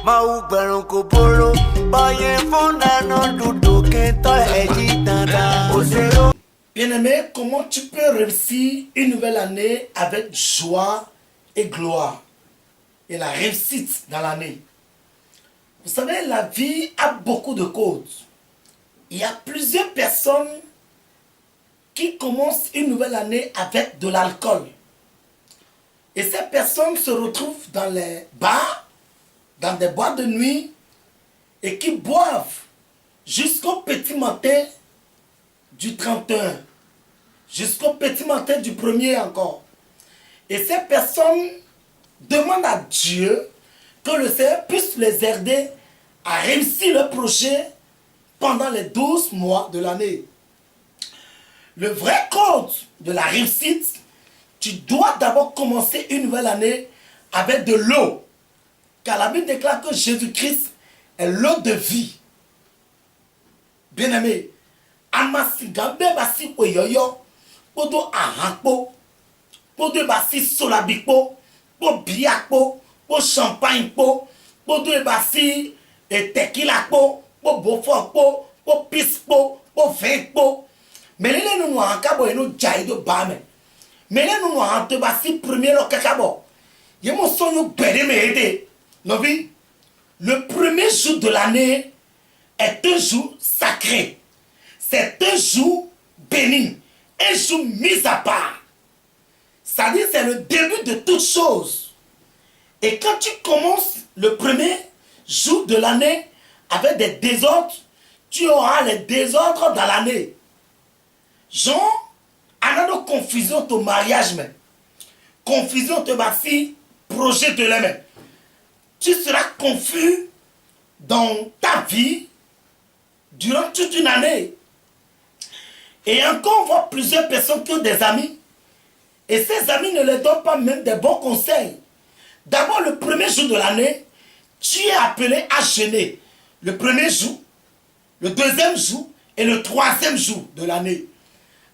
Mau Baronco Polo, Baye Fondano, Dudu Kento, Eji Tanda, Osero. Bien-aimé, comment tu peux réussir une nouvelle année avec joie et gloire et la réussite dans l'année? Vous savez, la vie a beaucoup de causes. Il y a plusieurs personnes qui commencent une nouvelle année avec de l'alcool. Et ces personnes se retrouvent dans les bars, dans des boîtes de nuit, et qui boivent jusqu'au petit matin du 31, jusqu'au petit matin du 1er encore. Et ces personnes demandent à Dieu que le Seigneur puisse les aider à réussir le projet pendant les 12 mois de l'année. Le vrai code de la réussite, tu dois d'abord commencer une nouvelle année avec de l'eau. Car la Bible déclare que Jésus-Christ est l'eau de vie. Bien-aimé, amasigambe basi oyoyo, podo ahanpo, podo basi solabikpo, po biakpo, po champagne po, podo basi tequila po, po beaufort po, po pis po, po vin po. Mais les nous en cabo et nous jaillit de bame. Mais les nous en te basi premier le cacabo. Yé mon son nous bédé me aider. Le premier jour de l'année est un jour sacré. C'est un jour béni, un jour mis à part. C'est-à-dire c'est le début de toute chose. Et quand tu commences le premier jour de l'année avec des désordres, tu auras les désordres dans l'année. Genre, on a de confusion au mariage même. Confusion te basi, projet de l'homme. Tu seras confus dans ta vie durant toute une année. Et encore, on voit plusieurs personnes qui ont des amis. Et ces amis ne leur donnent pas même des bons conseils. D'abord, le premier jour de l'année, tu es appelé à jeûner. Le premier jour, le deuxième jour et le troisième jour de l'année.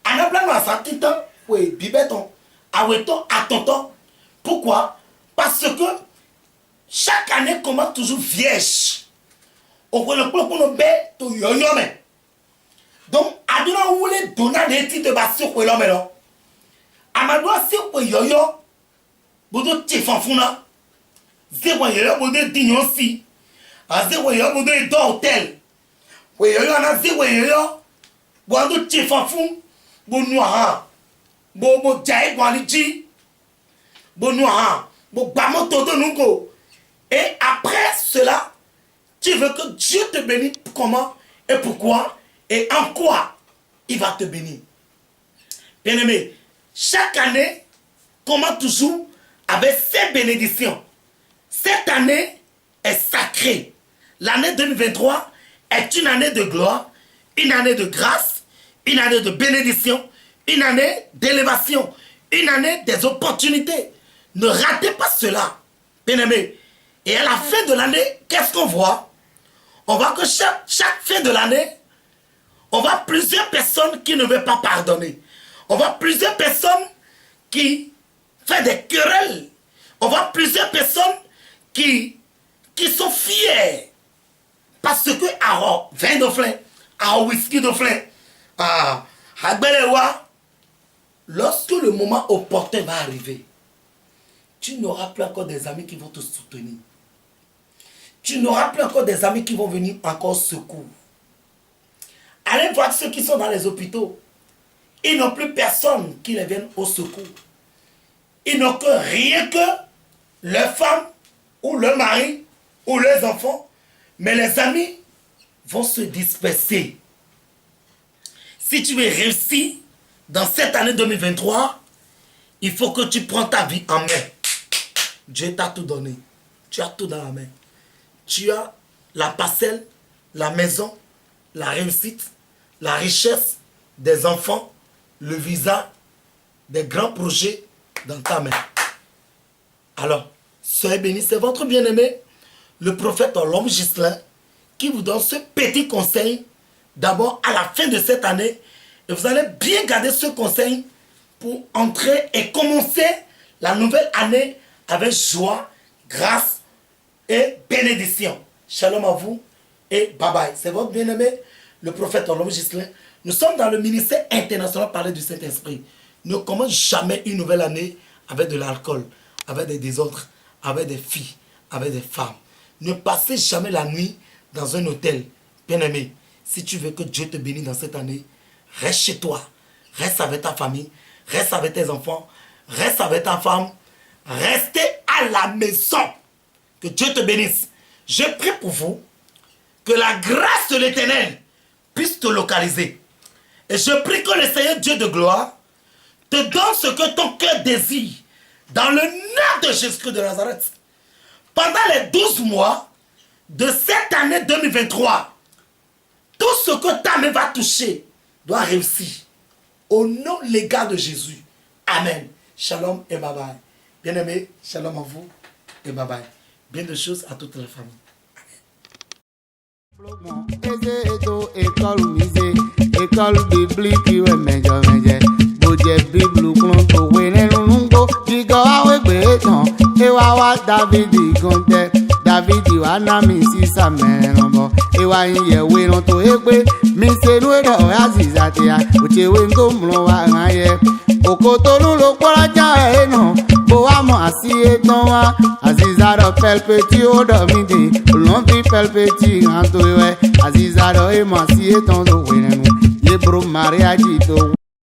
En appelant à sa petite temps, oui, bibeton, à weton, à tonton. Pourquoi? Parce que chaque année commence toujours vierge. On voit le plan pour nous bêter, tout yoyome. Donc, à donner où les donner des titres de bas sur l'homme là. À ma doigt, c'est pour yoyo. Bodo tifanfuna. Zéro yoyo, bodo dignon si. À zéro yoyo, bodo d'hôtel. Oui, yoyo, on a zéro yoyo. Bodo tifanfun. Bo noir. Bo jaye gualiji. Bo noir. Bo bamoto de nugo. Et après cela, tu veux que Dieu te bénisse. Comment et pourquoi et en quoi il va te bénir. Bien-aimé, chaque année commence toujours avec ses bénédictions. Cette année est sacrée. L'année 2023 est une année de gloire, une année de grâce, une année de bénédiction, une année d'élévation, une année des opportunités. Ne ratez pas cela, bien-aimé. Et à la fin de l'année, qu'est-ce qu'on voit? On voit que chaque fin de l'année, on voit plusieurs personnes qui ne veulent pas pardonner. On voit plusieurs personnes qui font des querelles. On voit plusieurs personnes qui sont fiers. Parce que, à vin de flin, à whisky de flin, à Belewa, lorsque le moment opportun va arriver, tu n'auras plus encore des amis qui vont te soutenir. Tu n'auras plus encore des amis qui vont venir encore secours. Allez voir ceux qui sont dans les hôpitaux. Ils n'ont plus personne qui les vienne au secours. Ils n'ont que rien que leur femme ou leur mari ou leurs enfants. Mais les amis vont se disperser. Si tu veux réussir dans cette année 2023, il faut que tu prends ta vie en main. Dieu t'a tout donné. Tu as tout dans la main. Tu as la parcelle, la maison, la réussite, la richesse des enfants, le visa, des grands projets dans ta main. Alors, soyez bénis, c'est votre bien-aimé, le prophète l'homme Ghislain, qui vous donne ce petit conseil, d'abord à la fin de cette année, et vous allez bien garder ce conseil pour entrer et commencer la nouvelle année avec joie, grâce et bénédiction. bénédiction. Shalom à vous et bye bye. C'est votre bien-aimé, le prophète Orlom Gislin. Nous sommes dans le ministère international parler du Saint-Esprit. Ne commence jamais une nouvelle année avec de l'alcool, avec des désordres, avec des filles, avec des femmes. Ne passez jamais la nuit dans un hôtel. Bien-aimé, si tu veux que Dieu te bénisse dans cette année, reste chez toi. Reste avec ta famille, reste avec tes enfants, reste avec ta femme. Restez à la maison. Que Dieu te bénisse. Je prie pour vous que la grâce de l'Éternel puisse te localiser. Et je prie que le Seigneur Dieu de gloire te donne ce que ton cœur désire. Dans le nom de Jésus-Christ de Nazareth. Pendant les 12 mois de cette année 2023, tout ce que ta main va toucher doit réussir. Au nom légal de Jésus. Amen. Shalom et bye bye. Bien-aimés, shalom à vous et bye bye. Bien de choses à toute la famille. École biblique iwe mẹjọ mẹjẹ bójẹ bíbélù kúrò tó wé nínú nùgbò jígọ awégbé tán ewa wa Dávidi gànjẹ Dávidi wa nami sísà mẹrin bọ ewa yìnyẹwé náà tó égbé mi senu ẹdọ aziza tìyà òtẹwé ngómìnà wa hàn yẹ òkòtòlù ló kpọ́lá já ẹ̀ náà bó wa mọ̀ àti ètò wa aziza dọ̀ pẹ̀lpẹ̀tì ó dọ̀ mí dé olùwọ́n pẹ̀lpẹ̀tì hàn tó wẹ̀ aziza dọ̀ ẹ̀ mọ̀ àti ètò tó wé nínú. Yebro mariage to